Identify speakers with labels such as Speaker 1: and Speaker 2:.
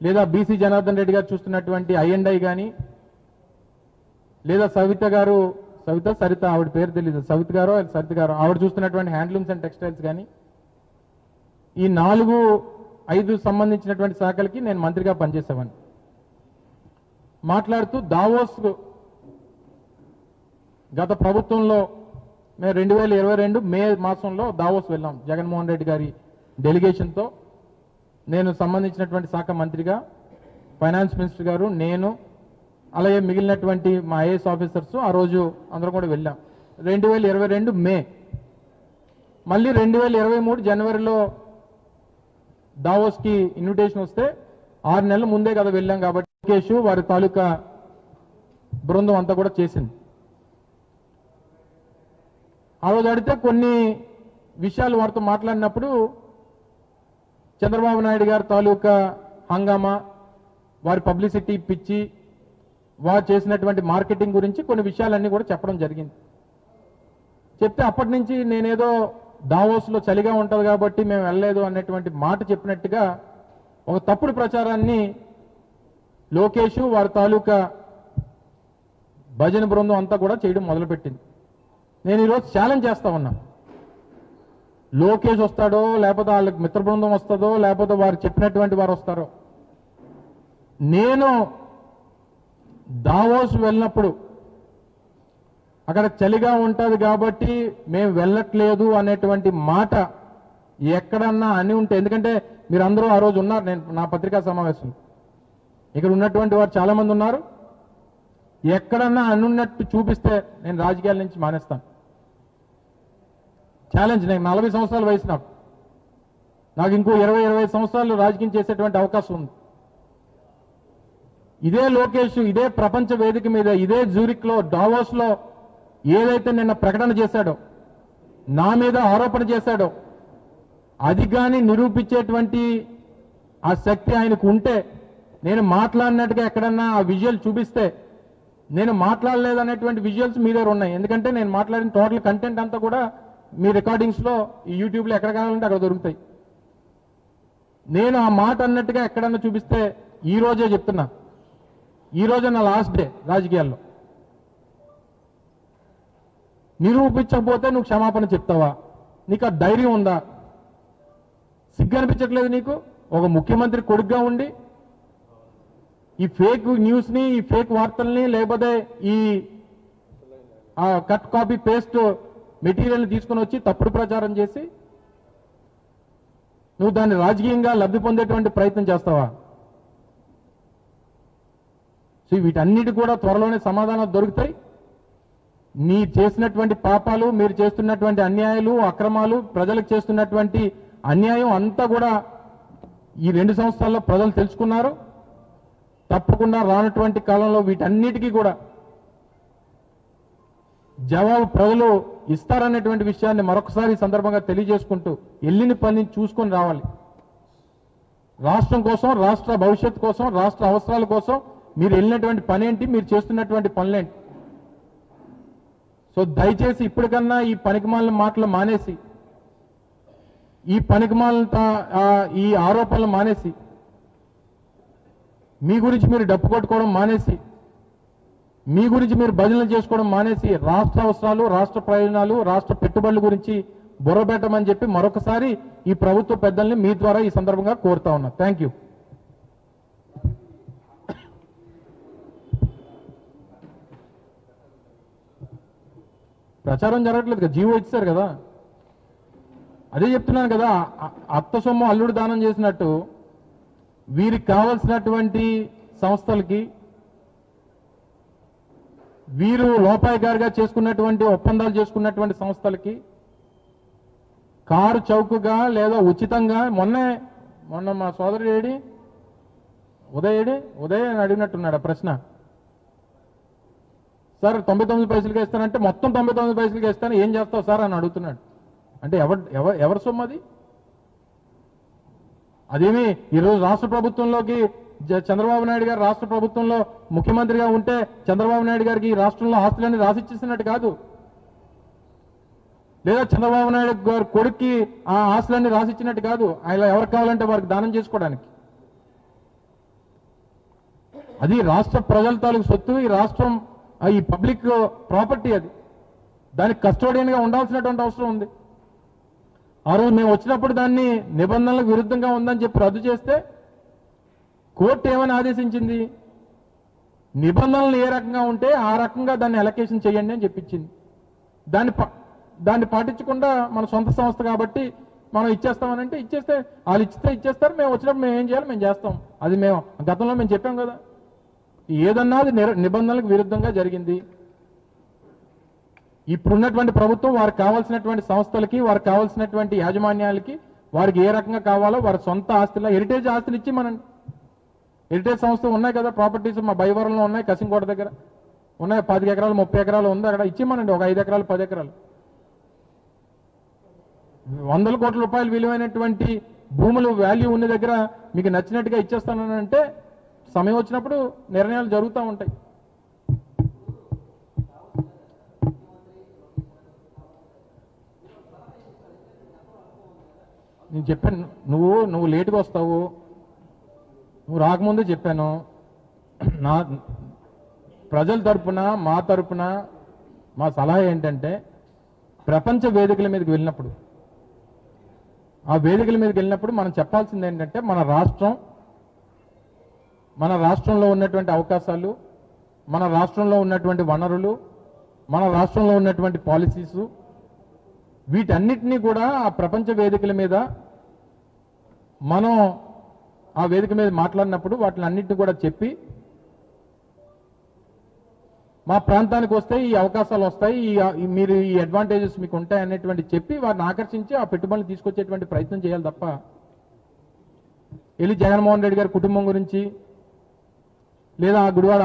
Speaker 1: లేదా బీసీ జనార్దన్ రెడ్డి గారు చూస్తున్నటువంటి ఐఎండ్ఐ కానీ, లేదా సరిత ఆవిడ పేరు తెలీదు, సవిత గారో సరిత గారో ఆవిడ చూస్తున్నటువంటి హ్యాండ్లూమ్స్ అండ్ టెక్స్టైల్స్ కానీ, ఈ 4-5 సంబంధించినటువంటి శాఖలకి నేను మంత్రిగా పనిచేసేవాడిని. మాట్లాడుతూ దావోస్ గత ప్రభుత్వంలో మేము 2022 మే మాసంలో దావోస్ వెళ్ళాం. జగన్మోహన్ రెడ్డి గారి డెలిగేషన్తో నేను సంబంధించినటువంటి శాఖ మంత్రిగా, ఫైనాన్స్ మినిస్టర్ గారు, నేను, అలాగే మిగిలినటువంటి మా ఐఏఎస్ ఆఫీసర్స్ ఆ రోజు అందరం కూడా వెళ్ళాం. 2022 మే. మళ్ళీ 2023 జనవరిలో దావోస్కి ఇన్విటేషన్ వస్తే 6 నెలల ముందే కదా వెళ్ళాం కాబట్టి లోకేష్ వారి తాలూకా బృందం అంతా కూడా చేసింది. ఆ రోజు అడిగితే కొన్ని విషయాలు వారితో మాట్లాడినప్పుడు చంద్రబాబు నాయుడు గారి తాలూకా హంగామా, వారి పబ్లిసిటీ పిచ్చి, వారు చేసినటువంటి మార్కెటింగ్ గురించి కొన్ని విషయాలన్నీ కూడా చెప్పడం జరిగింది. చెప్తే అప్పటి నుంచి నేనేదో దావోస్లో చలిగా ఉంటుంది కాబట్టి మేము వెళ్ళలేదు అనేటువంటి మాట చెప్పినట్టుగా ఒక తప్పుడు ప్రచారాన్ని లోకేష్ వారి తాలూకా భజన బృందం అంతా కూడా చేయడం మొదలుపెట్టింది. నేను ఈరోజు ఛాలెంజ్ చేస్తా ఉన్నా, లోకేష్ వస్తాడో లేకపోతే వాళ్ళకి మిత్ర బృందం వస్తుందో లేకపోతే వారు చెప్పినటువంటి వారు వస్తారో, నేను దావోస్ వెళ్ళినప్పుడు అక్కడ చలిగా ఉంటుంది కాబట్టి మేము వెళ్ళట్లేదు అనేటువంటి మాట ఎక్కడన్నా అని ఉంటే, ఎందుకంటే మీరు అందరూ ఆ రోజు ఉన్నారు, నేను నా పత్రికా సమావేశం ఇక్కడ ఉన్నటువంటి వారు చాలా మంది ఉన్నారు, ఎక్కడన్నా అనున్నట్టు చూపిస్తే నేను రాజకీయాల నుంచి మానేస్తాను. ఛాలెంజ్. నేను 40 సంవత్సరాల వయసు, నాకు ఇంకో 20-25 సంవత్సరాలు రాజకీయం చేసేటువంటి అవకాశం ఉంది. ఇదే లోకేష్ ఇదే ప్రపంచ వేదిక మీద ఇదే జ్యూరిక్లో డావోస్లో ఏదైతే నిన్న ప్రకటన చేశాడో, నా మీద ఆరోపణ చేశాడో, అది కానీ నిరూపించేటువంటి ఆ శక్తి ఆయనకు ఉంటే, నేను మాట్లాడినట్టుగా ఎక్కడన్నా ఆ విజువల్ చూపిస్తే, నేను మాట్లాడలేదనేటువంటి విజువల్స్ మీ దగ్గర ఉన్నాయి. ఎందుకంటే నేను మాట్లాడిన టోటల్ కంటెంట్ అంతా కూడా మీ రికార్డింగ్స్లో ఈ యూట్యూబ్లో ఎక్కడ కావాలంటే అక్కడ దొరుకుతాయి. నేను ఆ మాట అన్నట్టుగా ఎక్కడన్నా చూపిస్తే, ఈ రోజే చెప్తున్నా, ఈ రోజే నా లాస్ట్ డే రాజకీయాల్లో. నిరూపించకపోతే నువ్వు క్షమాపణ చెప్తావా? నీకు ఆ ధైర్యం ఉందా? సిగ్గు అనిపించట్లేదు నీకు? ఒక ముఖ్యమంత్రి కొడుకుగా ఉండి ఈ ఫేక్ న్యూస్ని, ఈ ఫేక్ వార్తల్ని, లేకపోతే ఈ కట్ కాపీ పేస్ట్ మెటీరియల్ని తీసుకుని వచ్చి తప్పుడు ప్రచారం చేసి నువ్వు దాన్ని రాజకీయంగా లబ్ధి పొందేటువంటి ప్రయత్నం చేస్తావా? సో వీటన్నిటి కూడా త్వరలోనే సమాధానాలు దొరుకుతాయి. నీ చేసినటువంటి పాపాలు, మీరు చేస్తున్నటువంటి అన్యాయాలు, అక్రమాలు, ప్రజలకు చేస్తున్నటువంటి అన్యాయం అంతా కూడా ఈ 2 సంవత్సరాల్లో ప్రజలు తెలుసుకున్నారు. తప్పకుండా రానటువంటి కాలంలో వీటన్నిటికీ కూడా జవాబు ప్రజలు ఇస్తారనేటువంటి విషయాన్ని మరొకసారి ఈ సందర్భంగా తెలియజేసుకుంటూ, వెళ్ళిన పని చూసుకొని రావాలి. రాష్ట్రం కోసం, రాష్ట్ర భవిష్యత్తు కోసం, రాష్ట్ర అవసరాల కోసం మీరు వెళ్ళినటువంటి పని ఏంటి, మీరు చేస్తున్నటువంటి పనులేంటి? సో దయచేసి ఇప్పటికన్నా ఈ పనికిమాలిన మాటలు మానేసి, ఈ పనికిమాలిన ఈ ఆరోపణలు మానేసి, మీ గురించి మీరు డప్పు కొట్టుకోవడం మానేసి, మీ గురించి మీరు భజనలు చేసుకోవడం మానేసి, రాష్ట్ర అవసరాలు, రాష్ట్ర ప్రయోజనాలు, రాష్ట్ర పెట్టుబడుల గురించి బుర్రపెట్టమని చెప్పి మరొకసారి ఈ ప్రభుత్వ పెద్దల్ని మీ ద్వారా ఈ సందర్భంగా కోరుతా ఉన్నా. Thank you. ప్రచారం జరగట్లేదు కదా, జీవో ఇచ్చారు కదా, అదే చెప్తున్నాను కదా. అత్త సొమ్ము అల్లుడు దానం చేసినట్టు వీరికి కావలసినటువంటి సంస్థలకి, వీరు లోపాయికారిగా చేసుకున్నటువంటి ఒప్పందాలు చేసుకున్నటువంటి సంస్థలకి కారు చౌకగా లేదా ఉచితంగా, మొన్న మా సోదరుడు ఉదయ్ అని అడిగినట్టున్నాడు ఆ ప్రశ్న. సార్ 99 పైసలకి ఇస్తానంటే మొత్తం 99 పైసలకి ఇస్తాను, ఏం చేస్తావు సార్ అని అడుగుతున్నాడు. అంటే ఎవరి సొమ్ము అది? అదేమి ఈరోజు రాష్ట్ర ప్రభుత్వంలోకి చంద్రబాబు నాయుడు గారు రాష్ట్ర ప్రభుత్వంలో ముఖ్యమంత్రిగా ఉంటే చంద్రబాబు నాయుడు గారికి ఈ రాష్ట్రంలో ఆస్తులన్నీ రాసిచ్చేసినట్టు కాదు, లేదా చంద్రబాబు నాయుడు గారి కొడుక్కి ఆ ఆస్తులన్నీ రాసిచ్చినట్టు కాదు. ఆయన ఎవరికి కావాలంటే వారికి దానం చేసుకోవడానికి. అది రాష్ట్ర ప్రజల తాలూకు సొత్తు, ఈ రాష్ట్రం ఈ పబ్లిక్ ప్రాపర్టీ, అది దానికి కస్టోడియన్గా ఉండాల్సినటువంటి అవసరం ఉంది. ఆ రోజు మేము వచ్చినప్పుడు దాన్ని నిబంధనలకు విరుద్ధంగా ఉందని చెప్పి రద్దు చేస్తే కోర్టు ఏమని ఆదేశించింది, నిబంధనలు ఏ రకంగా ఉంటే ఆ రకంగా దాన్ని అలొకేషన్ చేయండి అని చెప్పించింది. దాన్ని పాటించకుండా మన సొంత సంస్థ కాబట్టి మనం ఇచ్చేస్తామనంటే ఇచ్చేస్తే వాళ్ళు ఇచ్చేస్తారు, మేము వచ్చినప్పుడు మేము ఏం చేయాలి మేము చేస్తాం. అది మేము గతంలో మేము చెప్పాం కదా, ఏదన్నా అది నిబంధనలకు విరుద్ధంగా జరిగింది. ఇప్పుడున్నటువంటి ప్రభుత్వం వారికి కావాల్సినటువంటి సంస్థలకి, వారికి కావాల్సినటువంటి యాజమాన్యాలకి, వారికి ఏ రకంగా కావాలో వారి సొంత ఆస్తుల హెరిటేజ్ ఆస్తులు ఇచ్చి మనం హెరిటేజ్ సంస్థలు ఉన్నాయి కదా, ప్రాపర్టీస్ మా భైవరంలో ఉన్నాయి, కసింకోట దగ్గర ఉన్నాయి, 10 ఎకరాలు 30 ఎకరాలు ఉంది, అక్కడ ఇచ్చిమనండి. ఒక 5 ఎకరాలు 10 ఎకరాలు 100 కోట్ల రూపాయలు విలువైనటువంటి భూములు వాల్యూ ఉన్న దగ్గర మీకు నచ్చినట్టుగా ఇచ్చేస్తానని అంటే సమయం వచ్చినప్పుడు నిర్ణయాలు జరుగుతూ ఉంటాయి. నేను చెప్పాను, నువ్వు లేటుగా వస్తావు, నువ్వు రాకముందే చెప్పాను. నా ప్రజల తరపున మా తరపున మా సలహా ఏంటంటే, ప్రపంచ వేదికల మీదకి వెళ్ళినప్పుడు, ఆ వేదికల మీదకి వెళ్ళినప్పుడు మనం చెప్పాల్సింది ఏంటంటే, మన రాష్ట్రంలో ఉన్నటువంటి అవకాశాలు, మన రాష్ట్రంలో ఉన్నటువంటి వనరులు, మన రాష్ట్రంలో ఉన్నటువంటి పాలసీసు, వీటన్నిటినీ కూడా ఆ ప్రపంచ వేదికల మీద మనం ఆ వేదిక మీద మాట్లాడినప్పుడు వాటిని అన్నిటిని కూడా చెప్పి, మా ప్రాంతానికి వస్తే ఈ అవకాశాలు వస్తాయి, మీరు ఈ అడ్వాంటేజెస్ మీకు ఉంటాయి అనేటువంటి చెప్పి వారిని ఆకర్షించి ఆ పెట్టుబడులు తీసుకొచ్చేటువంటి ప్రయత్నం చేయాలి తప్ప వెళ్ళి జగన్మోహన్ రెడ్డి గారి కుటుంబం గురించి లేదా ఆ గుడివాడ